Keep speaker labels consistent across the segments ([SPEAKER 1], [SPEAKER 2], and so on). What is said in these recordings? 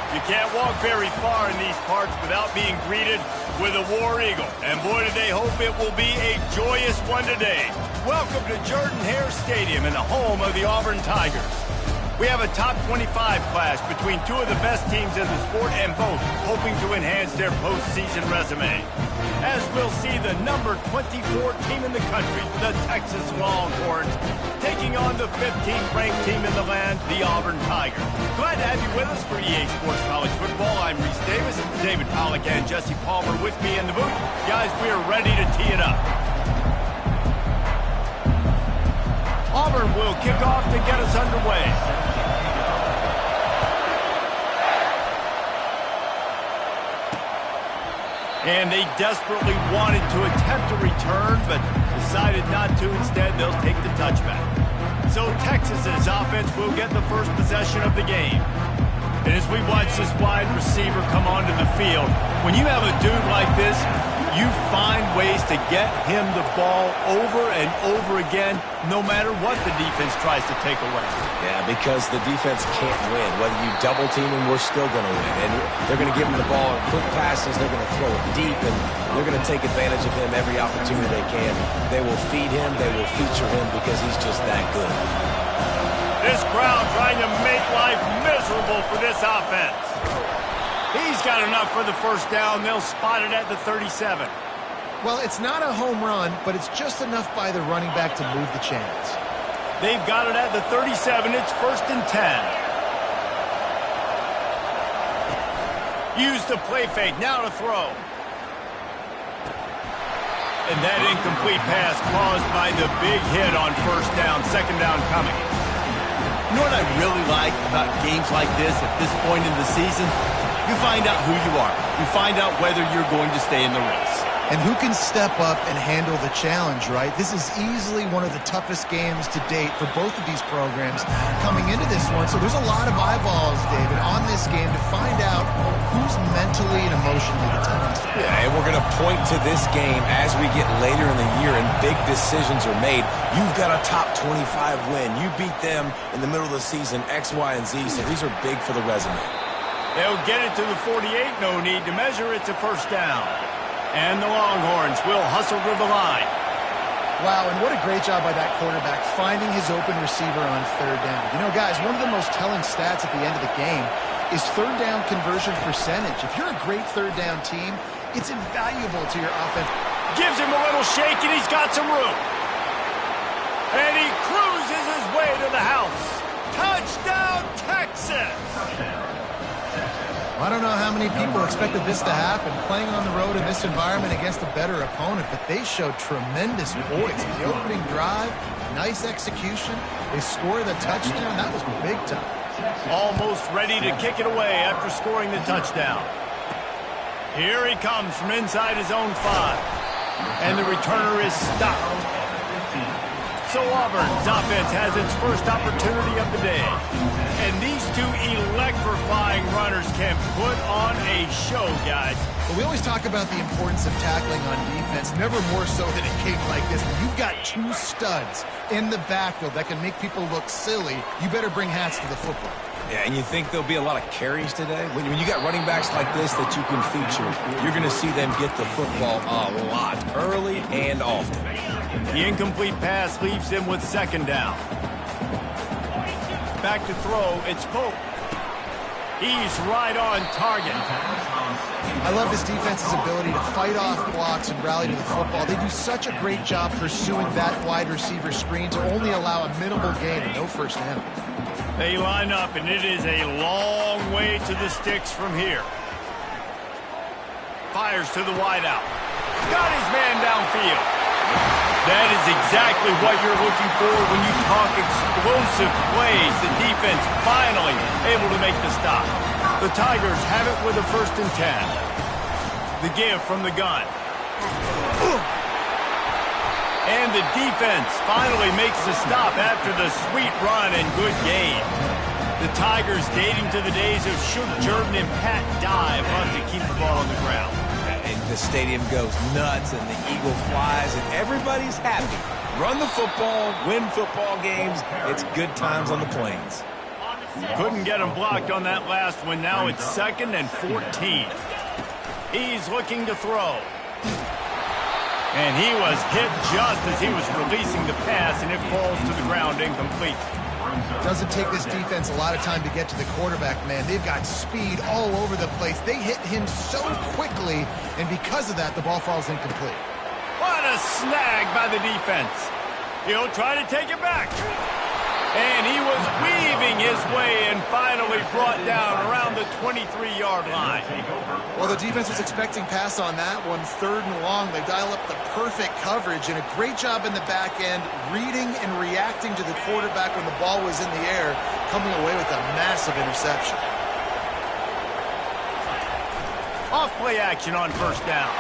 [SPEAKER 1] You can't walk very far in these parts without being greeted with a War Eagle. And boy, do they hope it will be a joyous one today. Welcome to Jordan-Hare Stadium in the home of the Auburn Tigers. We have a top 25 clash between two of the best teams in the sport and both hoping to enhance their postseason resume. As we'll see the number 24 team in the country, the Texas Longhorns, taking on the 15th ranked team in the land, the Auburn Tigers. Glad to have you with us for EA Sports College Football. I'm Reese Davis, David Pollack and Jesse Palmer with me in the booth. Guys, we are ready to tee it up. Auburn will kick off to get us underway. And they desperately wanted to attempt a return, but decided not to. Instead, they'll take the touchback. So Texas's offense will get the first possession of the game. And as we watch this wide receiver come onto the field, when you have a dude like this, you find ways to get him the ball over and over again, no matter what the defense tries to take away.
[SPEAKER 2] Yeah, because the defense can't win. Whether you double team him, we're still going to win. And they're going to give him the ball in quick passes. They're going to throw it deep, and they're going to take advantage of him every opportunity they can. They will feed him. They will feature him because he's just that good.
[SPEAKER 1] This crowd trying to make life miserable for this offense. He's got enough for the first down. They'll spot it at the 37.
[SPEAKER 3] Well, it's not a home run, but it's just enough by the running back to move the chains.
[SPEAKER 1] They've got it at the 37. It's 1st and 10. Use the play fake. Now to throw. And that incomplete pass caused by the big hit on first down. Second down coming.
[SPEAKER 4] You know what I really like about games like this at this point in the season? You find out who you are. You find out whether you're going to stay in the race.
[SPEAKER 3] And who can step up and handle the challenge, right? This is easily one of the toughest games to date for both of these programs coming into this one. So there's a lot of eyeballs, David, on this game to find out who's mentally and emotionally the toughest.
[SPEAKER 2] Yeah, and we're going to point to this game as we get later in the year and big decisions are made. You've got a top 25 win. You beat them in the middle of the season, X, Y, and Z. So these are big for the resume.
[SPEAKER 1] They'll get it to the 48. No need to measure. It's a first down. And the Longhorns will hustle to the line.
[SPEAKER 3] Wow, and what a great job by that quarterback finding his open receiver on third down. You know, guys, one of the most telling stats at the end of the game is third down conversion percentage. If you're a great third down team, it's invaluable to your offense.
[SPEAKER 1] Gives him a little shake, and he's got some room. And he cruises his way to the house. Touchdown, Texas!
[SPEAKER 3] I don't know how many people expected this to happen, playing on the road in this environment against a better opponent, but they showed tremendous poise. The opening drive, nice execution. They scored the touchdown. That was big time.
[SPEAKER 1] Almost ready to kick it away after scoring the touchdown. Here he comes from inside his own 5. And the returner is stopped. So Auburn's offense has its first opportunity of the day. And these two electrifying runners can put on a show, guys.
[SPEAKER 3] Well, we always talk about the importance of tackling on defense, never more so than a game like this. When you've got two studs in the backfield that can make people look silly, you better bring hats to the football.
[SPEAKER 2] Yeah, and you think there'll be a lot of carries today? When you got running backs like this that you can feature, you're going to see them get the football a lot, early and often.
[SPEAKER 1] The incomplete pass leaves him with second down. Back to throw, it's Pope. He's right on target.
[SPEAKER 3] I love this defense's ability to fight off blocks and rally to the football. They do such a great job pursuing that wide receiver screen to only allow a minimal gain and no first down.
[SPEAKER 1] They line up, and it is a long way to the sticks from here. Fires to the wideout. Got his man downfield. That is exactly what you're looking for when you talk explosive plays. The defense finally able to make the stop. The Tigers have it with a 1st and 10. The give from the gun. And the defense finally makes the stop after the sweet run and good gain. The Tigers, dating to the days of Shook Jordan and Pat Dye, love to keep the ball on the ground.
[SPEAKER 2] And the stadium goes nuts, and the eagle flies, and everybody's happy. Run the football, win football games. It's good times on the Plains.
[SPEAKER 1] Couldn't get him blocked on that last one. Now it's 2nd and 14. He's looking to throw. And he was hit just as he was releasing the pass, and it falls to the ground incomplete.
[SPEAKER 3] Doesn't take this defense a lot of time to get to the quarterback, man. They've got speed all over the place. They hit him so quickly, and because of that, the ball falls incomplete.
[SPEAKER 1] What a snag by the defense. He'll try to take it back. And he was weaving his way and finally brought down around the 23-yard line.
[SPEAKER 3] Well, the defense was expecting pass on that one, 3rd and long. They dial up the perfect coverage and a great job in the back end, reading and reacting to the quarterback when the ball was in the air, coming away with a massive interception.
[SPEAKER 1] Off play action on 1st down.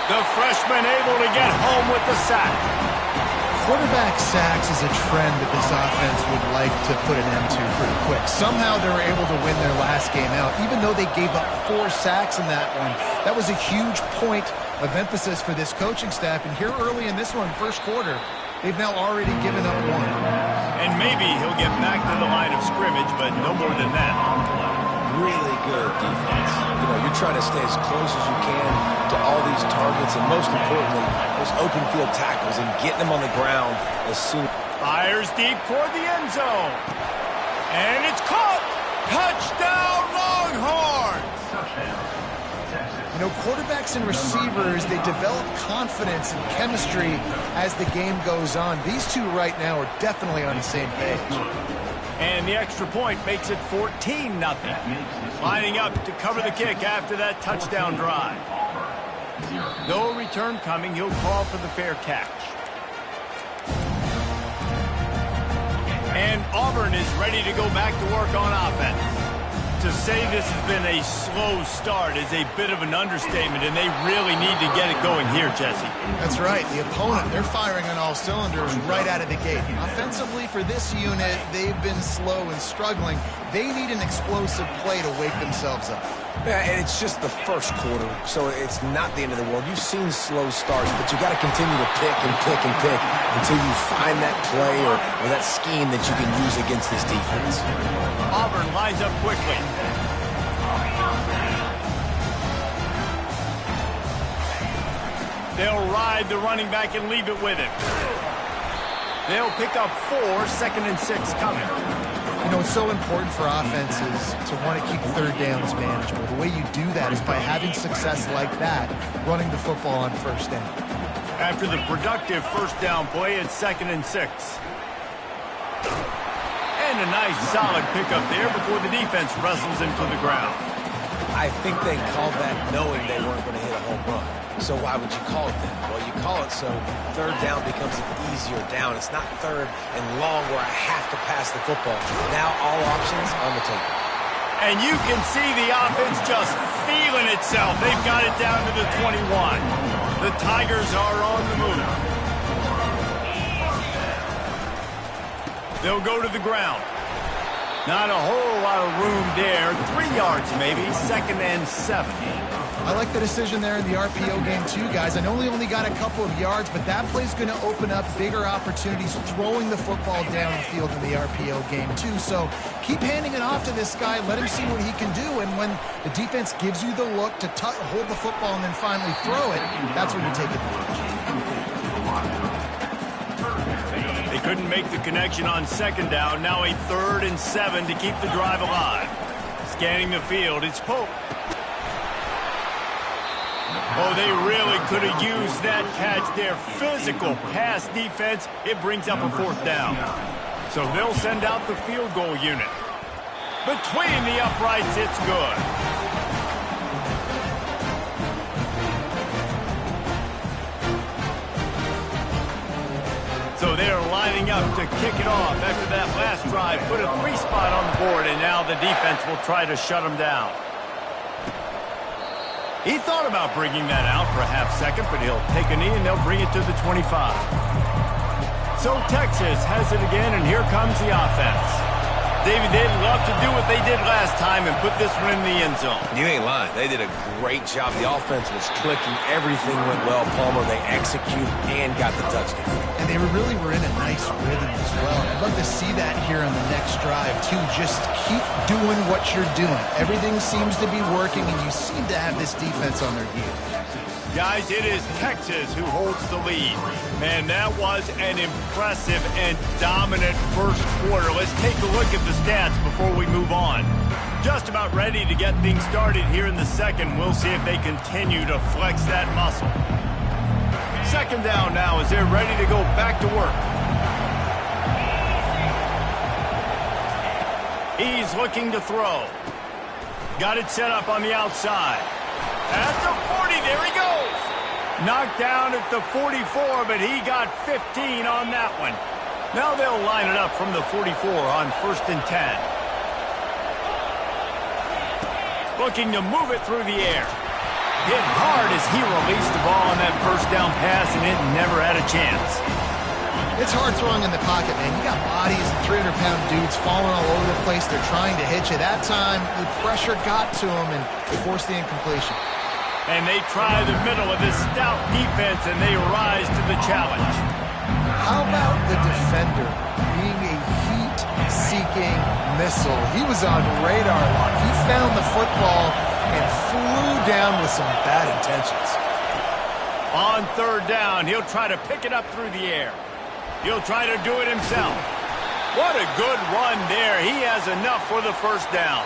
[SPEAKER 1] The freshman able to get home with the sack.
[SPEAKER 3] Quarterback sacks is a trend that this offense would like to put an end to pretty quick. Somehow they were able to win their last game out, even though they gave up 4 sacks in that one. That was a huge point of emphasis for this coaching staff. And here early in this one, 1st quarter, they've now already given up 1.
[SPEAKER 1] And maybe he'll get back to the line of scrimmage, but no more than that.
[SPEAKER 2] Really good defense. You know, you're trying to stay as close as you can to all these targets, and most importantly, those open field tackles and getting them on the ground as soon.
[SPEAKER 1] Fires deep toward the end zone. And it's caught. Touchdown, Longhorns.
[SPEAKER 3] You know, quarterbacks and receivers, they develop confidence and chemistry as the game goes on. These two right now are definitely on the same page.
[SPEAKER 1] And the extra point makes it 14-0. Lining up to cover the kick after that touchdown drive. No return coming. He'll call for the fair catch. And Auburn is ready to go back to work on offense. To say this has been a slow start is a bit of an understatement, and they really need to get it going here, Jesse.
[SPEAKER 3] That's right. The opponent, they're firing on all cylinders right out of the gate. Offensively, for this unit, they've been slow and struggling. They need an explosive play to wake themselves up.
[SPEAKER 2] Yeah, and it's just the 1st quarter, so it's not the end of the world. You've seen slow starts, but you got to continue to pick and pick and pick until you find that play or that scheme that you can use against this defense.
[SPEAKER 1] Auburn lines up quickly. They'll ride the running back and leave it with him. They'll pick up 4, 2nd and 6 coming.
[SPEAKER 3] You know, it's so important for offenses to want to keep 3rd downs manageable. The way you do that is by having success like that, running the football on 1st down.
[SPEAKER 1] After the productive 1st down play, it's 2nd and 6. And a nice solid pickup there before the defense wrestles him to the ground.
[SPEAKER 2] I think they called that knowing they weren't going to hit a home run. So why would you call it that? Well, you call it so 3rd down becomes an easier down. It's not 3rd and long where I have to pass the football. Now all options on the table.
[SPEAKER 1] And you can see the offense just feeling itself. They've got it down to the 21. The Tigers are on the move. They'll go to the ground. Not a whole lot of room there. 3 yards maybe, 2nd and 7.
[SPEAKER 3] I like the decision there in the RPO game too, guys. I know they only got a couple of yards, but that play's going to open up bigger opportunities throwing the football down the field in the RPO game too. So keep handing it off to this guy. Let him see what he can do. And when the defense gives you the look to hold the football and then finally throw it, that's when you take advantage.
[SPEAKER 1] They couldn't make the connection on 2nd down. Now a 3rd and 7 to keep the drive alive. Scanning the field, it's Pope. Oh, they really could have used that catch there. Physical pass defense. It brings up a 4th down. So they'll send out the field goal unit. Between the uprights, it's good. So they're lining up to kick it off after that last drive. Put a 3-spot on the board, and now the defense will try to shut them down. He thought about bringing that out for a half-second, but he'll take a knee and they'll bring it to the 25. So Texas has it again, and here comes the offense. David, they'd love to do what they did last time and put this one in the end zone.
[SPEAKER 2] You ain't lying. They did a great job. The offense was clicking. Everything went well. Palmer, they executed and got the touchdown.
[SPEAKER 3] And they really were in a nice rhythm as well. I'd love to see that here on the next drive, too. Just keep doing what you're doing. Everything seems to be working, and you seem to have this defense on their heels.
[SPEAKER 1] Guys, it is Texas who holds the lead. Man, that was an impressive and dominant first quarter. Let's take a look at the stats before we move on. Just about ready to get things started here in the second. We'll see if they continue to flex that muscle. Second down now as they're ready to go back to work. He's looking to throw. Got it set up on the outside. At the 40, there he goes. Knocked down at the 44, but he got 15 on that one. Now they'll line it up from the 44 on 1st and 10. Looking to move it through the air. Hit hard as he released the ball on that first down pass, and it never had a chance.
[SPEAKER 3] It's hard throwing in the pocket, man. You got bodies and 300-pound dudes falling all over the place. They're trying to hit you. That time, the pressure got to him and forced the incompletion.
[SPEAKER 1] And they try the middle of this stout defense, and they rise to the challenge.
[SPEAKER 3] How about the defender being a heat-seeking missile? He was on radar lock. He found the football and flew down with some bad intentions.
[SPEAKER 1] On 3rd down, he'll try to pick it up through the air. He'll try to do it himself. What a good run there. He has enough for the first down.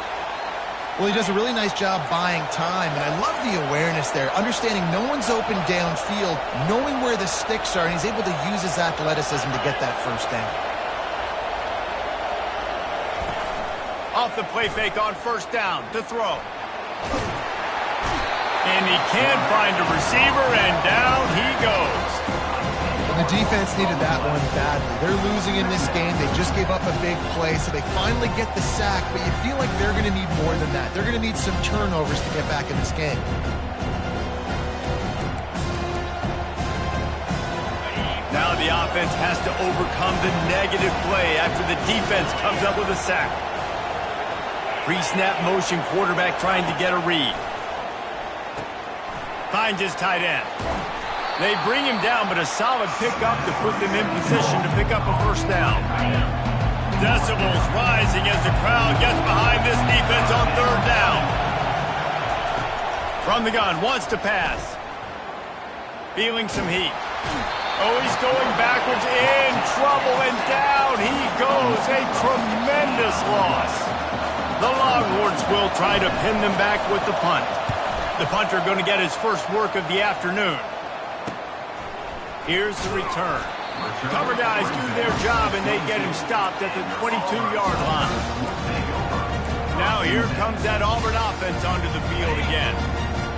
[SPEAKER 3] Well, he does a really nice job buying time, and I love the awareness there, understanding no one's open downfield, knowing where the sticks are, and he's able to use his athleticism to get that first down.
[SPEAKER 1] Off the play fake on 1st down to throw. And he can't find a receiver, and down he goes.
[SPEAKER 3] The defense needed that one badly. They're losing in this game. They just gave up a big play, so they finally get the sack, but you feel like they're going to need more than that. They're going to need some turnovers to get back in this game.
[SPEAKER 1] Now the offense has to overcome the negative play after the defense comes up with a sack. Pre-snap motion quarterback trying to get a read. Finds his tight end. They bring him down, but a solid pickup to put them in position to pick up a first down. Decibels rising as the crowd gets behind this defense on 3rd down. From the gun, wants to pass. Feeling some heat. Oh, he's going backwards, in trouble, and down he goes. A tremendous loss. The Longhorns will try to pin them back with the punt. The punter going to get his first work of the afternoon. Here's the return. Cover guys do their job, and they get him stopped at the 22-yard line. Now here comes that Auburn offense onto the field again.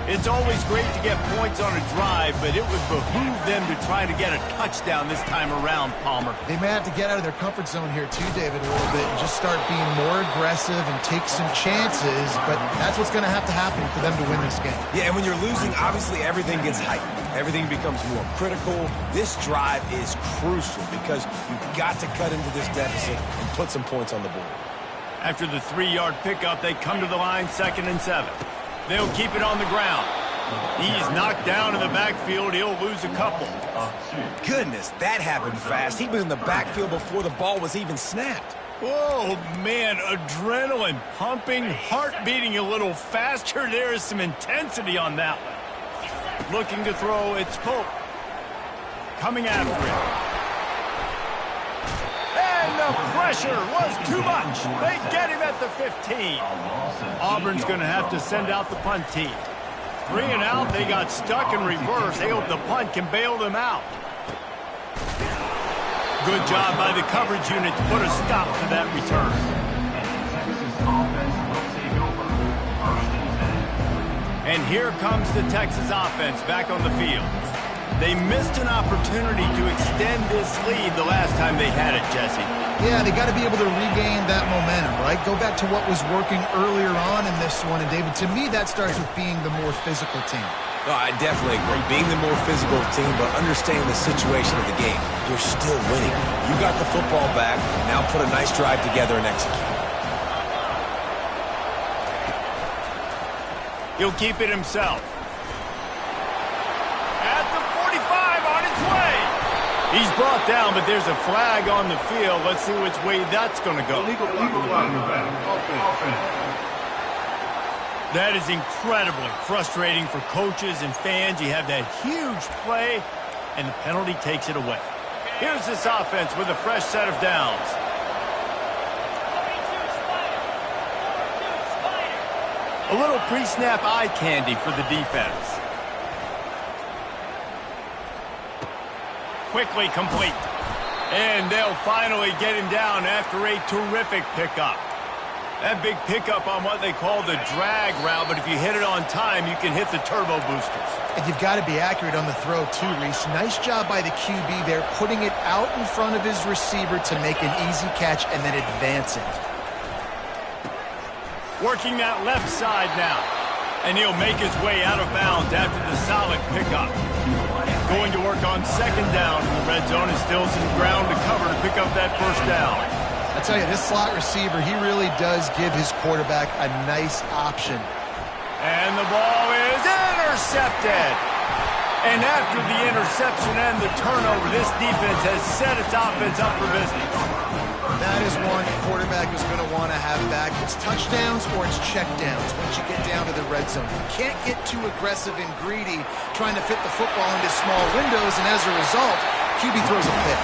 [SPEAKER 1] It's always great to get points on a drive, but it would behoove them to try to get a touchdown this time around, Palmer.
[SPEAKER 3] They may have to get out of their comfort zone here too, David, a little bit, and just start being more aggressive and take some chances, but that's what's going to happen for them to win this game.
[SPEAKER 2] Yeah, and when you're losing, obviously everything gets heightened. Everything becomes more critical. This drive is crucial because you've got to cut into this deficit and put some points on the board.
[SPEAKER 1] After the 3-yard pickup, they come to the line 2nd and 7. They'll keep it on the ground. He's knocked down in the backfield. He'll lose a couple.
[SPEAKER 2] Goodness, that happened fast. He was in the backfield before the ball was even snapped.
[SPEAKER 1] Oh, man, adrenaline pumping, heart beating a little faster. There is some intensity on that one. Looking to throw, it's Pope. Coming after it. And the pressure was too much. They get him at the 15. Auburn's going to have to send out the punt team. 3 and out, they got stuck in reverse. They hope the punt can bail them out. Good job by the coverage unit to put a stop to that return. And here comes the Texas offense back on the field. They missed an opportunity to extend this lead the last time they had it, Jesse.
[SPEAKER 3] Yeah, they got to be able to regain that momentum, right? Go back to what was working earlier on in this one. And, David, to me, that starts with being the more physical team.
[SPEAKER 2] No, I definitely agree. Being the more physical team, but understanding the situation of the game. You're still winning. You got the football back. Now put a nice drive together and execute.
[SPEAKER 1] He'll keep it himself. At the 45, on its way. He's brought down, but there's a flag on the field. Let's see which way that's going to go. That is incredibly frustrating for coaches and fans. You have that huge play, and the penalty takes it away. Here's this offense with a fresh set of downs. A little pre-snap eye candy for the defense. Quickly complete. And they'll finally get him down after a terrific pickup. That big pickup on what they call the drag route, but if you hit it on time, you can hit the turbo boosters.
[SPEAKER 3] And you've got to be accurate on the throw too, Reese. Nice job by the QB there, putting it out in front of his receiver to make an easy catch and then advancing.
[SPEAKER 1] Working that left side now. And he'll make his way out of bounds after the solid pickup. Going to work on second down in the red zone and still some ground to cover to pick up that first down.
[SPEAKER 3] I tell you, this slot receiver, he really does give his quarterback a nice option.
[SPEAKER 1] And the ball is intercepted. And after the interception and the turnover, this defense has set its offense up for business.
[SPEAKER 3] That is one the quarterback is going to want to have back. It's touchdowns or it's checkdowns once you get down to the red zone. You can't get too aggressive and greedy trying to fit the football into small windows, and as a result, QB throws a pick.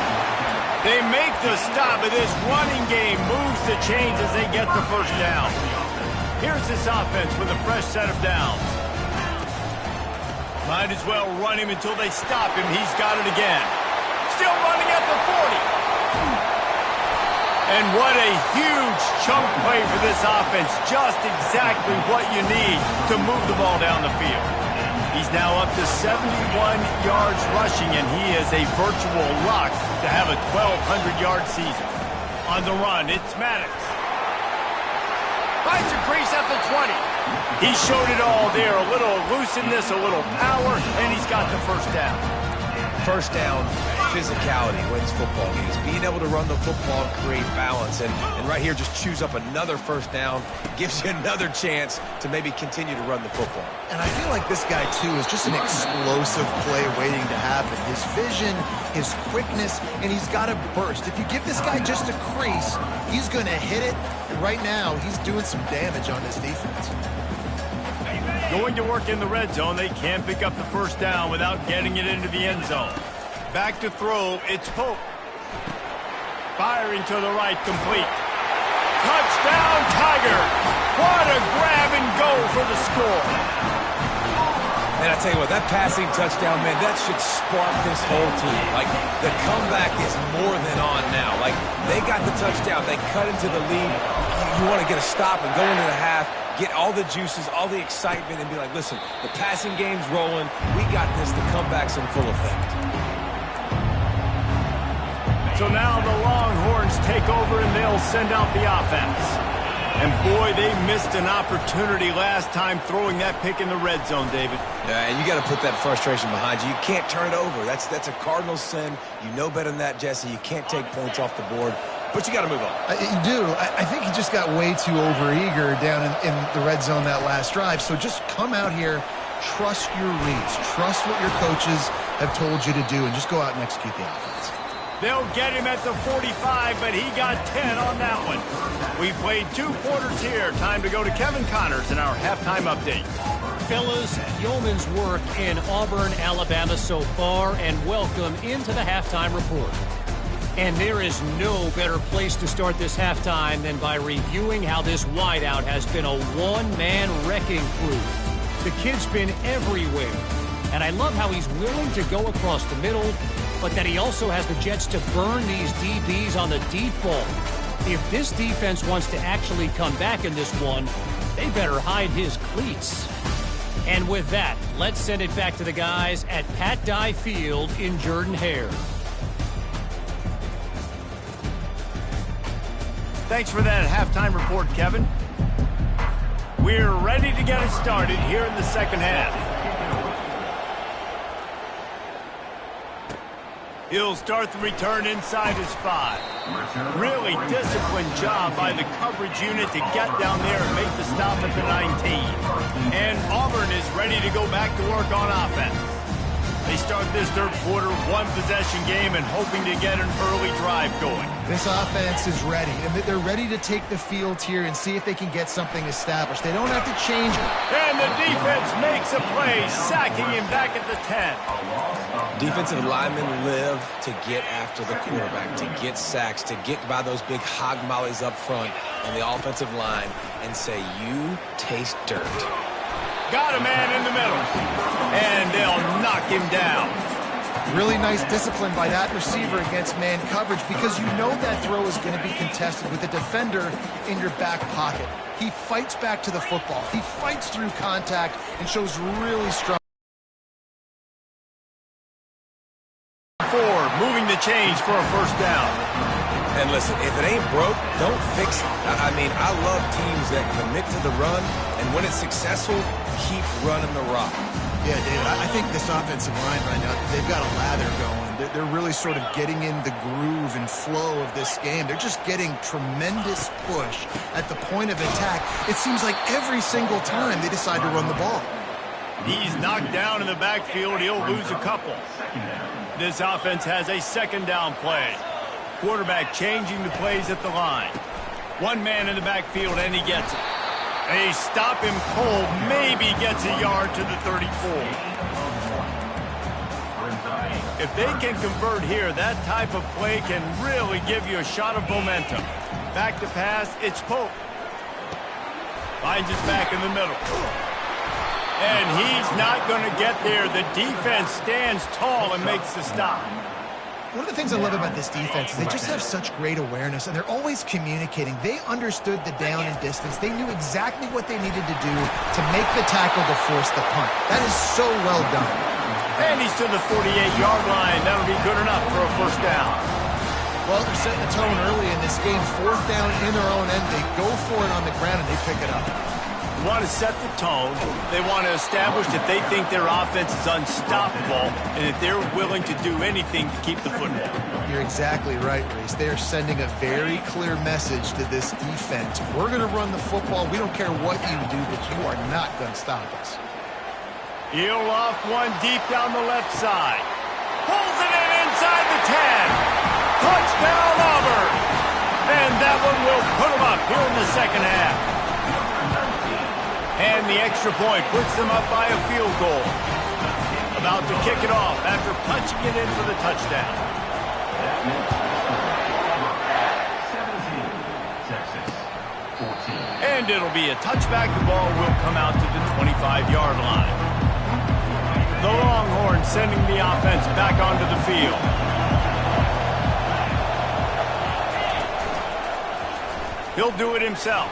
[SPEAKER 1] They make the stop, but this running game moves the chains as they get the first down. Here's this offense with a fresh set of downs. Might as well run him until they stop him. He's got it again. Still running at the 40. And what a huge chunk play for this offense. Just exactly what you need to move the ball down the field. He's now up to 71 yards rushing, and he is a virtual lock to have a 1,200-yard season. On the run, it's Maddox. Finds a crease at the 20. He showed it all there. A little elusiveness, a little power, and he's got the first down.
[SPEAKER 2] First down, physicality wins football games. Being able to run the football and create balance. And right here, just choose up another first down. Gives you another chance to maybe continue to run the football.
[SPEAKER 3] And I feel like this guy, too, is just an explosive play waiting to happen. His vision, his quickness, and he's got a burst. If you give this guy just a crease, he's going to hit it. And right now, he's doing some damage on this defense.
[SPEAKER 1] Going to work in the red zone. They can't pick up the first down without getting it into the end zone. Back to throw. It's Pope. Firing to the right, complete. Touchdown, Tiger. What a grab and go for the score.
[SPEAKER 2] And I tell you what, that passing touchdown, man, that should spark this whole team. Like, the comeback is more than on now. Like, they got the touchdown. They cut into the lead. You want to get a stop and go into the half, get all the juices, all the excitement, and be like, listen, the passing game's rolling. We got this. The comeback's in full effect.
[SPEAKER 1] So now the Longhorns take over, and they'll send out the offense. And boy, they missed an opportunity last time throwing that pick in the red zone, David.
[SPEAKER 2] Yeah, and you got to put that frustration behind you. You can't turn it over. That's a cardinal sin. You know better than that, Jesse. You can't take points off the board. But you got to move on.
[SPEAKER 3] You do. I think he just got way too overeager down in the red zone that last drive. So just come out here, trust your reads, trust what your coaches have told you to do, and just go out and execute the offense.
[SPEAKER 1] They'll get him at the 45, but he got 10 on that one. We played 2 quarters here. Time to go to Kevin Connors in our halftime update.
[SPEAKER 5] Fellas, yeoman's work in Auburn, Alabama so far, and welcome into the halftime report. And there is no better place to start this halftime than by reviewing how this wideout has been a one-man wrecking crew. The kid's been everywhere, and I love how he's willing to go across the middle, but that he also has the jets to burn these DBs on the deep ball. If this defense wants to actually come back in this one, they better hide his cleats. And with that, let's send it back to the guys at Pat Dye Field in Jordan-Hare.
[SPEAKER 1] Thanks for that halftime report, Kevin. We're ready to get it started here in the second half. He'll start the return inside his 5. Really disciplined job by the coverage unit to get down there and make the stop at the 19. And Auburn is ready to go back to work on offense. They start this third quarter, one-possession game, and hoping to get an early drive going.
[SPEAKER 3] This offense is ready, and they're ready to take the field here and see if they can get something established. They don't have to change it.
[SPEAKER 1] And the defense makes a play, sacking him back at the 10.
[SPEAKER 2] Defensive linemen live to get after the quarterback, to get sacks, to get by those big hog mollies up front on the offensive line and say, you taste dirt.
[SPEAKER 1] Got a man in the middle, and they'll knock him down.
[SPEAKER 3] Really nice discipline by that receiver against man coverage, because you know that throw is going to be contested with a defender in your back pocket. He fights back to the football. He fights through contact and shows really strong.
[SPEAKER 1] Moving the change for a first down.
[SPEAKER 2] And listen, if it ain't broke, don't fix it. I mean, I love teams that commit to the run, and when it's successful, keep running the rock.
[SPEAKER 3] Yeah, David, I think this offensive line right now, they've got a lather going. They're really sort of getting in the groove and flow of this game. They're just getting tremendous push at the point of attack. It seems like every single time they decide to run the ball.
[SPEAKER 1] He's knocked down in the backfield. He'll lose a couple. This offense has a second down play. Quarterback changing the plays at the line. One man in the backfield, and he gets it. They stop him cold, maybe gets a yard to the 34. If they can convert here, that type of play can really give you a shot of momentum. Back to pass, it's Pope. Finds his back in the middle. And he's not going to get there. The defense stands tall and makes the stop.
[SPEAKER 3] One of the things I love about this defense is they just have such great awareness, and they're always communicating. They understood the down and distance. They knew exactly what they needed to do to make the tackle to force the punt. That is so well done.
[SPEAKER 1] And he's to the 48-yard line. That'll be good enough for a first down.
[SPEAKER 3] Well, they're setting the tone early in this game. Fourth down in their own end. They go for it on the ground, and they pick it up.
[SPEAKER 1] They want to set the tone. They want to establish that they think their offense is unstoppable and that they're willing to do anything to keep the football.
[SPEAKER 3] You're exactly right, Reese. They are sending a very clear message to this defense. We're going to run the football. We don't care what you do, but you are not going to stop us.
[SPEAKER 1] He'll loft one deep down the left side. Pulls it in inside the 10. Touchdown, Auburn. And that one will put them up here in the second half. And the extra point puts them up by a field goal. About to kick it off after punching it in for the touchdown. And it'll be a touchback. The ball will come out to the 25-yard line. The Longhorns sending the offense back onto the field. He'll do it himself.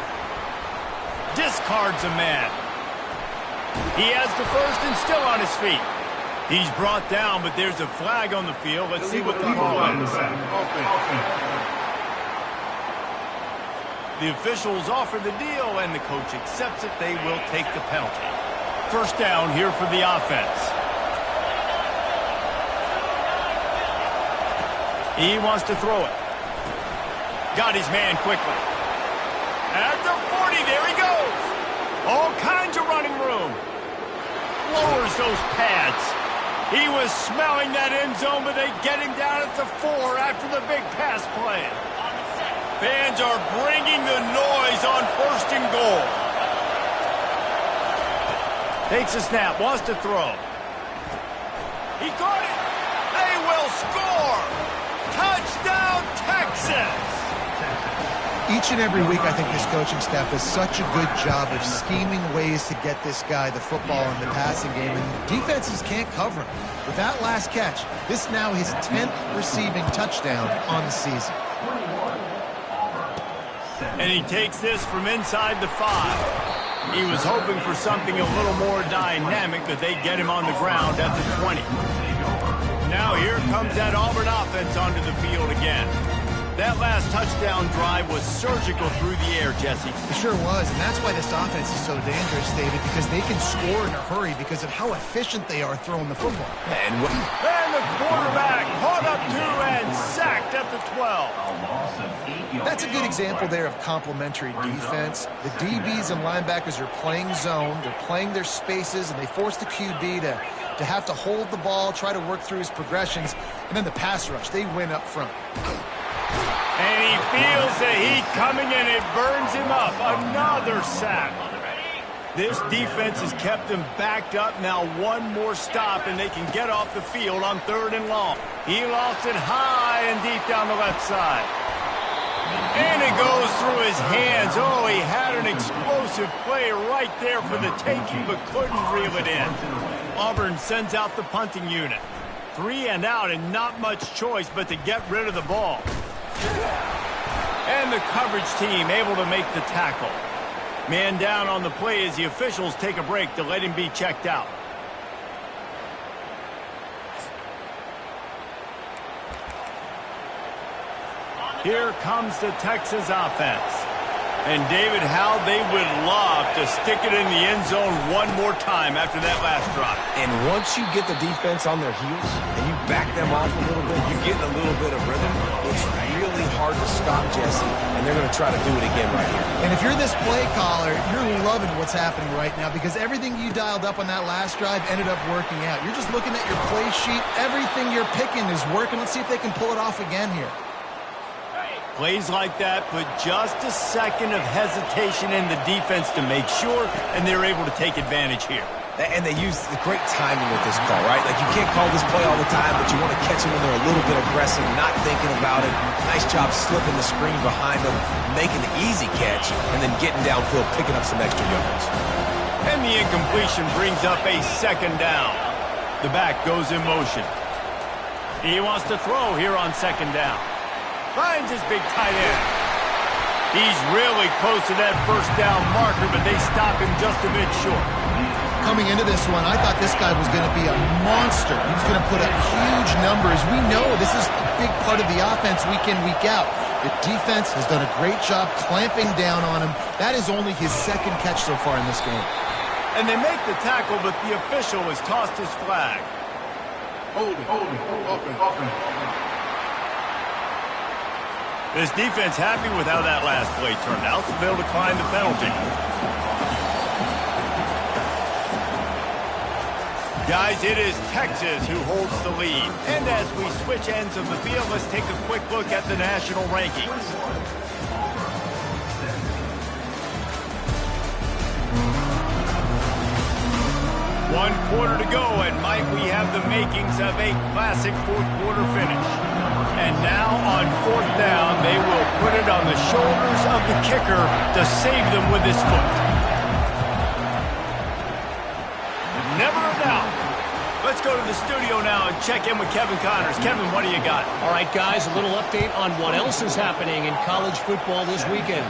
[SPEAKER 1] Discards a man. He has the first and still on his feet. He's brought down, but there's a flag on the field. Let's see what the call is. The officials offer the deal, and the coach accepts it. They will take the penalty. First down here for the offense. He wants to throw it. Got his man quickly. At the 40, there he goes. All kinds of running room. Lowers those pads. He was smelling that end zone, but they get him down at the 4 after the big pass play. Fans are bringing the noise on first and goal. Takes a snap, wants to throw. He caught it. They will score. Touchdown, Texas.
[SPEAKER 3] Each and every week, I think this coaching staff does such a good job of scheming ways to get this guy the football in the passing game, and defenses can't cover him. With that last catch, this now his 10th receiving touchdown on the season.
[SPEAKER 1] And he takes this from inside the 5. He was hoping for something a little more dynamic, but they get him on the ground at the 20. Now here comes that Auburn offense onto the field again. That last touchdown drive was surgical through the air, Jesse.
[SPEAKER 3] It sure was, and that's why this offense is so dangerous, David, because they can score in a hurry because of how efficient they are throwing the football.
[SPEAKER 1] And the quarterback caught up to and sacked at the 12.
[SPEAKER 3] That's a good example there of complementary defense. The DBs and linebackers are playing zone, they're playing their spaces, and they force the QB to have to hold the ball, try to work through his progressions, and then the pass rush, they win up front.
[SPEAKER 1] And he feels the heat coming and it burns him up. Another sack. This defense has kept them backed up. Now one more stop and they can get off the field on 3rd and long. He lost it high and deep down the left side. And it goes through his hands. Oh, he had an explosive play right there for the taking, but couldn't reel it in. Auburn sends out the punting unit. 3 and out and not much choice but to get rid of the ball. And the coverage team able to make the tackle. Man down on the play as the officials take a break to let him be checked out. Here comes the Texas offense. And David, how they would love to stick it in the end zone one more time after that last drive.
[SPEAKER 2] And once you get the defense on their heels and you back them off a little bit, you get a little bit of rhythm. It's really hard to stop, Jesse, and they're going to try to do it again right here.
[SPEAKER 3] And if you're this play caller, you're loving what's happening right now because everything you dialed up on that last drive ended up working out. You're just looking at your play sheet. Everything you're picking is working. Let's see if they can pull it off again here.
[SPEAKER 1] Plays like that put just a second of hesitation in the defense to make sure, and they're able to take advantage here.
[SPEAKER 2] And they use the great timing with this call, right? Like, you can't call this play all the time, but you want to catch them when they're a little bit aggressive, not thinking about it. Nice job slipping the screen behind them, making the easy catch, and then getting downfield, picking up some extra yards.
[SPEAKER 1] And the incompletion brings up a 2nd down. The back goes in motion. He wants to throw here on 2nd down. Finds his big tight end. He's really close to that 1st down marker, but they stop him just a bit short.
[SPEAKER 3] Coming into this one, I thought this guy was going to be a monster. He was going to put up huge numbers. We know this is a big part of the offense week in, week out. The defense has done a great job clamping down on him. That is only his 2nd catch so far in this game.
[SPEAKER 1] And they make the tackle, but the official has tossed his flag.
[SPEAKER 6] Hold it, open.
[SPEAKER 1] This defense happy with how that last play turned out, so they'll decline the penalty. Guys, it is Texas who holds the lead. And as we switch ends of the field, let's take a quick look at the national rankings. One quarter to go, and might we have the makings of a classic 4th quarter finish. And now on 4th down, they will put it on the shoulders of the kicker to save them with his foot. Never a doubt. Let's go to the studio now and check in with Kevin Connors. Kevin, what do you got?
[SPEAKER 5] All right, guys, a little update on what else is happening in college football this weekend.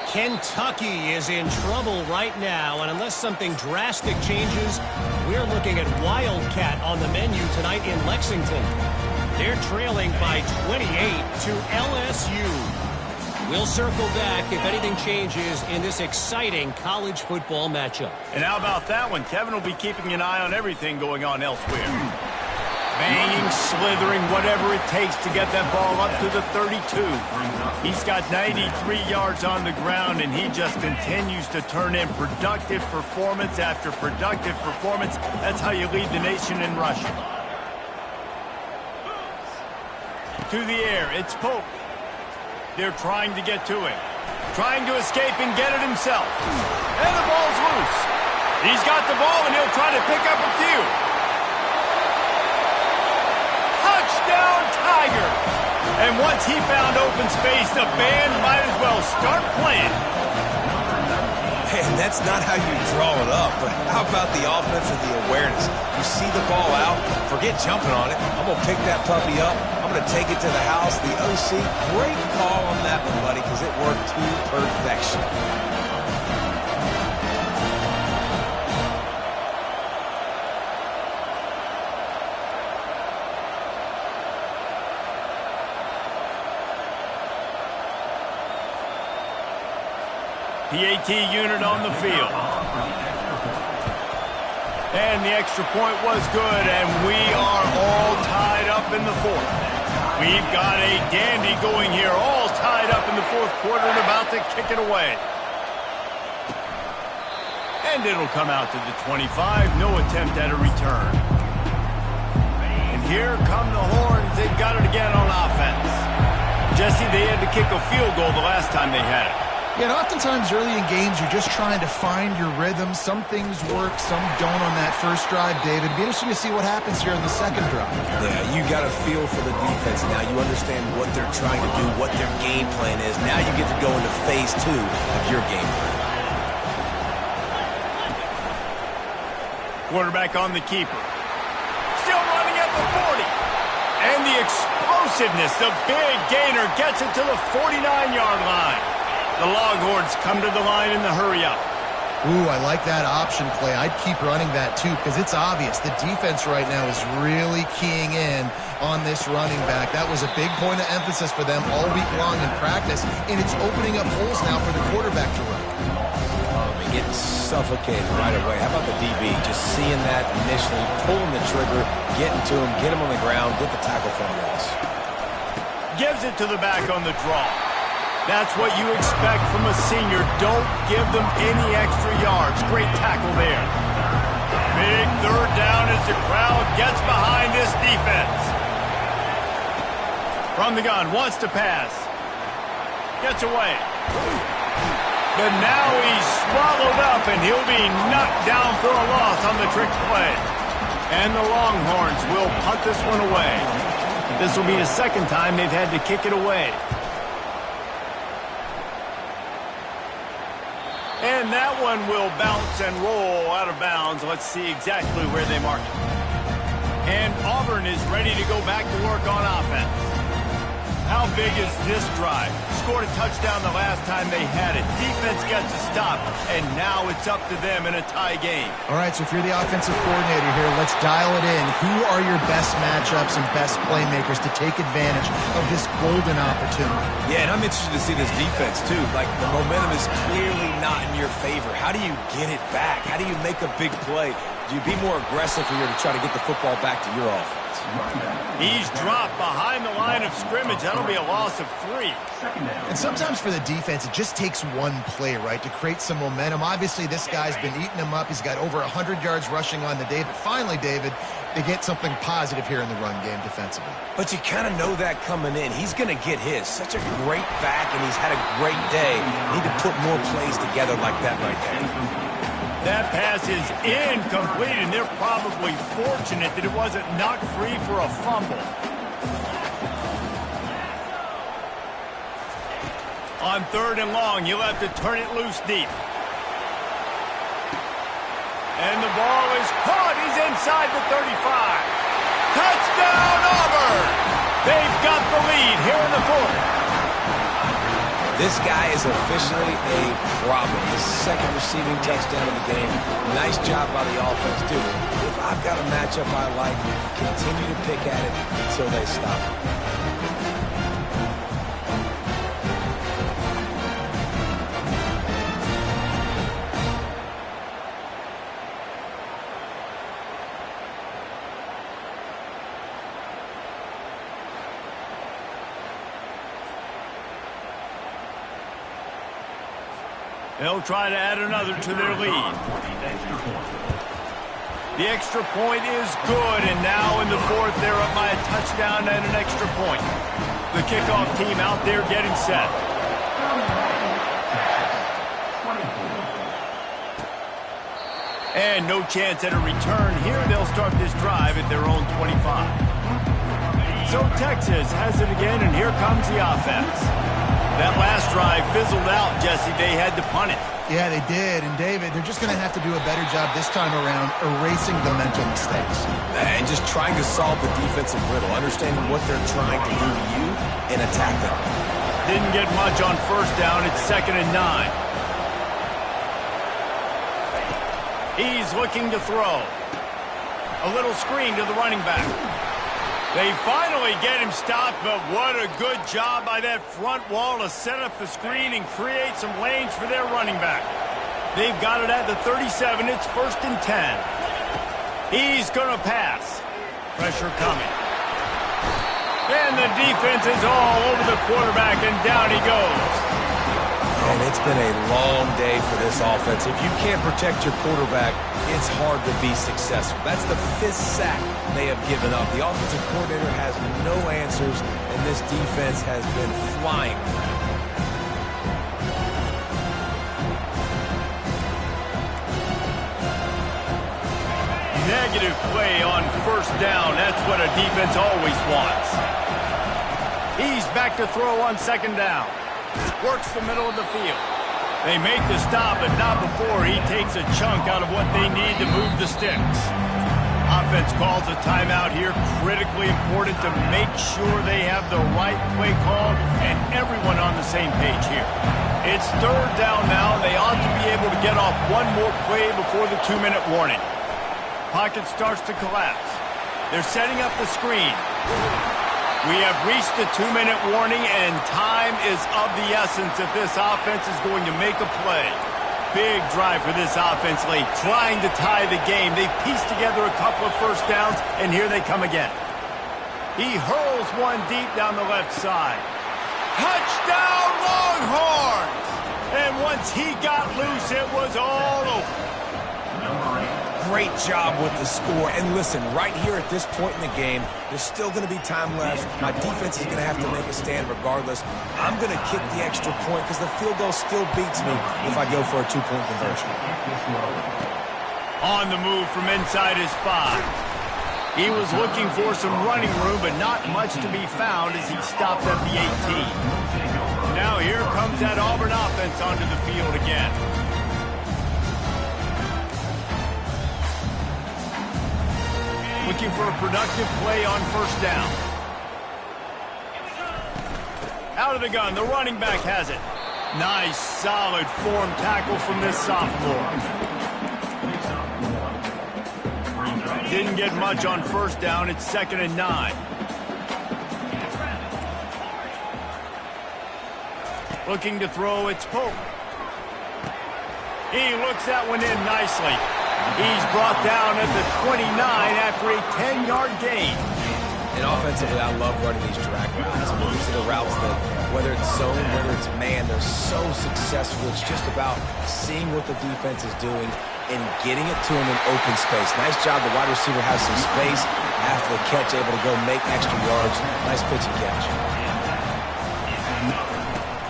[SPEAKER 5] Kentucky is in trouble right now, and unless something drastic changes, we're looking at Wildcat on the menu tonight in Lexington. They're trailing by 28 to LSU. We'll circle back if anything changes in this exciting college football matchup.
[SPEAKER 1] And how about that one? Kevin will be keeping an eye on everything going on elsewhere. Banging, slithering, whatever it takes to get that ball up to the 32. He's got 93 yards on the ground, and he just continues to turn in productive performance after productive performance. That's how you lead the nation in rushing. To the air, it's Pope. They're trying to get to him. Trying to escape and get it himself. And the ball's loose. He's got the ball, and he'll try to pick up a few. Touchdown, Tiger! And once he found open space, the band might as well start playing.
[SPEAKER 2] And that's not how you draw it up, but how about the offense and the awareness? You see the ball out, forget jumping on it. I'm going to pick that puppy up. I'm going to take it to the house. The OC, great call on that one, buddy, because it worked to perfection.
[SPEAKER 1] PAT unit on the field. And the extra point was good, and we are all tied up in the fourth. We've got a dandy going here, all tied up in the fourth quarter and about to kick it away. And it'll come out to the 25, no attempt at a return. And here come the horns, they've got it again on offense. Jesse, they had to kick a field goal the last time they had it.
[SPEAKER 3] Yeah, and oftentimes early in games, you're just trying to find your rhythm. Some things work, some don't on that first drive, David. It'd be interesting to see what happens here in the second drive.
[SPEAKER 2] Yeah, you got a feel for the defense now. You understand what they're trying to do, what their game plan is. Now you get to go into phase 2 of your game plan.
[SPEAKER 1] Quarterback on the keeper. Still running at the 40. And the explosiveness, the big gainer gets it to the 49-yard line. The Longhorns come to the line in the hurry-up.
[SPEAKER 3] Ooh, I like that option play. I'd keep running that too because it's obvious the defense right now is really keying in on this running back. That was a big point of emphasis for them all week long in practice, and it's opening up holes now for the quarterback to run.
[SPEAKER 2] Getting suffocated right away. How about the DB? Just seeing that initially, pulling the trigger, getting to him, get him on the ground, get the tackle for a loss.
[SPEAKER 1] Gives it to the back on the draw. That's what you expect from a senior. Don't give them any extra yards. Great tackle there. Big third down as the crowd gets behind this defense. From the gun, wants to pass. Gets away. But now he's swallowed up, and he'll be knocked down for a loss on the trick play. And the Longhorns will punt this one away. This will be the second time they've had to kick it away. And that one will bounce and roll out of bounds. Let's see exactly where they mark it. And Auburn is ready to go back to work on offense. How big is this drive? Scored a touchdown the last time they had it. Defense gets a stop, and now it's up to them in a tie game.
[SPEAKER 3] All right, so if you're the offensive coordinator here, let's dial it in. Who are your best matchups and best playmakers to take advantage of this golden opportunity?
[SPEAKER 2] Yeah, and I'm interested to see this defense, too. Like, the momentum is clearly not in your favor. How do you get it back? How do you make a big play? Do you be more aggressive here to try to get the football back to your offense?
[SPEAKER 1] He's dropped behind the line of scrimmage. That'll be a loss of 3.
[SPEAKER 3] And sometimes for the defense, it just takes one play, right, to create some momentum. Obviously, this guy's been eating them up. He's got over 100 yards rushing on the day. But finally, David, they get something positive here in the run game defensively.
[SPEAKER 2] But you kind of know that coming in. He's going to get his. Such a great back, and he's had a great day. Need to put more plays together like that right there.
[SPEAKER 1] That pass is incomplete, and they're probably fortunate that it wasn't knocked free for a fumble. On 3rd and long, you'll have to turn it loose deep. And the ball is caught. He's inside the 35. Touchdown, Auburn! They've got the lead here in the 4th.
[SPEAKER 2] This guy is officially a problem. His second receiving touchdown of the game. Nice job by the offense, too. If I've got a matchup I like, continue to pick at it until they stop it.
[SPEAKER 1] They'll try to add another to their lead. The extra point is good, and now in the 4th, they're up by a touchdown and an extra point. The kickoff team out there getting set. And no chance at a return here. They'll start this drive at their own 25. So Texas has it again, and here comes the offense. That last drive fizzled out, Jesse. They had to punt it.
[SPEAKER 3] Yeah, they did. And, David, they're just going to have to do a better job this time around erasing the mental mistakes.
[SPEAKER 2] And just trying to solve the defensive riddle, understanding what they're trying to do to you and attack them.
[SPEAKER 1] Didn't get much on 1st down. It's 2nd and 9. He's looking to throw. A little screen to the running back. They finally get him stopped, but what a good job by that front wall to set up the screen and create some lanes for their running back. They've got it at the 37. It's 1st and 10. He's going to pass. Pressure coming. And the defense is all over the quarterback, and down he goes.
[SPEAKER 2] And it's been a long day for this offense. If you can't protect your quarterback, it's hard to be successful. That's the 5th sack they have given up. The offensive coordinator has no answers, and this defense has been flying around.
[SPEAKER 1] Negative play on 1st down. That's what a defense always wants. He's back to throw on 2nd down. Works the middle of the field. They make the stop, but not before he takes a chunk out of what they need to move the sticks. Offense calls a timeout here. Critically important to make sure they have the right play call and everyone on the same page here. It's 3rd down now. They ought to be able to get off one more play before the 2-minute warning. Pocket starts to collapse. They're setting up the screen. We have reached the 2-minute warning, and time is of the essence if this offense is going to make a play. Big drive for this offense late, trying to tie the game. They pieced together a couple of 1st downs, and here they come again. He hurls one deep down the left side. Touchdown, Longhorns! And once he got loose, it was all over.
[SPEAKER 2] Great job with the score. And listen, right here at this point in the game, there's still going to be time left. My defense is going to have to make a stand regardless. I'm going to kick the extra point because the field goal still beats me if I go for a 2-point conversion.
[SPEAKER 1] On the move from inside his 5. He was looking for some running room, but not much to be found as he stopped at the 18. Now here comes that Auburn offense onto the field again. Looking for a productive play on 1st down. Out of the gun, the running back has it. Nice, solid form tackle from this sophomore. Didn't get much on 1st down. It's 2nd and 9. Looking to throw, it's Pope. He looks that one in nicely. He's brought down at the 29 after a 10-yard gain.
[SPEAKER 2] And offensively, I love running these drag routes. I mean, these are the routes that, whether it's zone, whether it's man, they're so successful. It's just about seeing what the defense is doing and getting it to him in open space. Nice job. The wide receiver has some space after the catch, able to go make extra yards. Nice pitch and catch.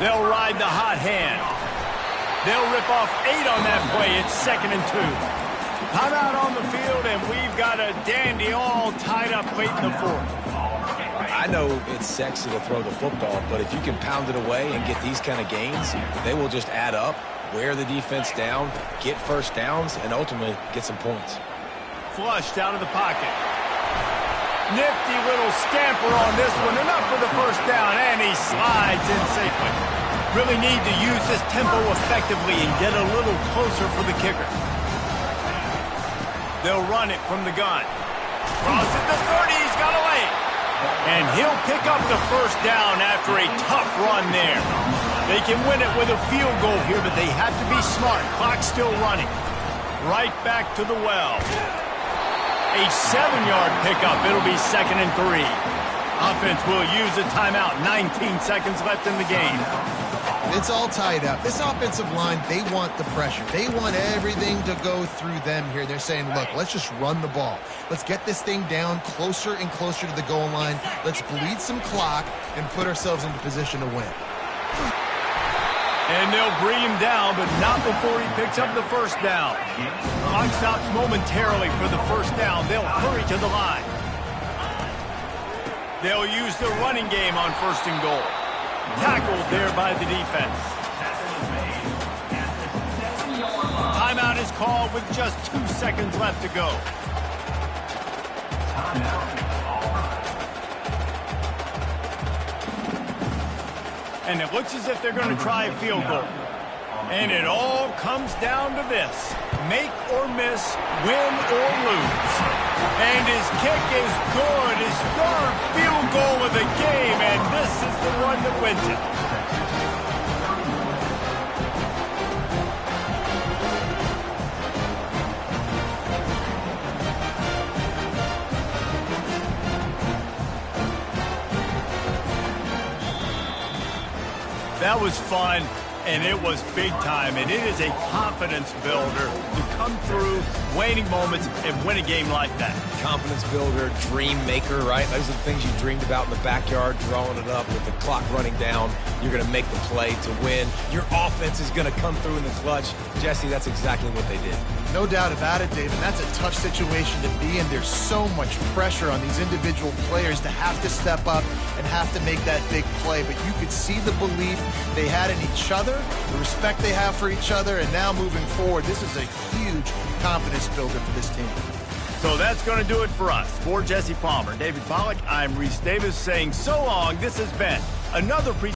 [SPEAKER 1] They'll ride the hot hand. They'll rip off 8 on that play. It's 2nd and 2. Timeout on the field, and we've got a dandy all tied up late in the 4th.
[SPEAKER 2] I know it's sexy to throw the football, but if you can pound it away and get these kind of gains, they will just add up, wear the defense down, get 1st downs, and ultimately get some points.
[SPEAKER 1] Flushed out of the pocket. Nifty little scamper on this one. Enough for the 1st down, and he slides in safely. Really need to use this tempo effectively and get a little closer for the kicker. They'll run it from the gun. Crosses the 30, he's got away. And he'll pick up the 1st down after a tough run there. They can win it with a field goal here, but they have to be smart. Clock's still running. Right back to the well. A 7-yard pickup. It'll be 2nd and 3. Offense will use a timeout. 19 seconds left in the game.
[SPEAKER 3] It's all tied up. This offensive line, they want the pressure. They want everything to go through them here. They're saying, look, let's just run the ball. Let's get this thing down closer and closer to the goal line. Let's bleed some clock and put ourselves into position to win.
[SPEAKER 1] And they'll bring him down, but not before he picks up the 1st down. Clock stops momentarily for the 1st down. They'll hurry to the line. They'll use the running game on 1st and goal. Tackled there by the defense. Timeout is called with just 2 seconds left to go. And it looks as if they're going to try a field goal. And it all comes down to this. Make or miss, win or lose. And his kick is good as third field goal of the game, and this is the one that wins it. That was fun, and it was big time, and it is a confidence builder to come through waning moments and win a game like that.
[SPEAKER 2] Confidence builder, dream maker, right? Those are the things you dreamed about in the backyard, drawing it up with the clock running down. You're going to make the play to win. Your offense is going to come through in the clutch. Jesse, that's exactly what they did.
[SPEAKER 3] No doubt about it, David. That's a tough situation to be in. There's so much pressure on these individual players to have to step up and have to make that big play. But you could see the belief they had in each other, the respect they have for each other, and now moving forward, this is a huge confidence builder for this team.
[SPEAKER 1] So that's going to do it for us. For Jesse Palmer, David Pollack, I'm Reese Davis saying so long. This has been another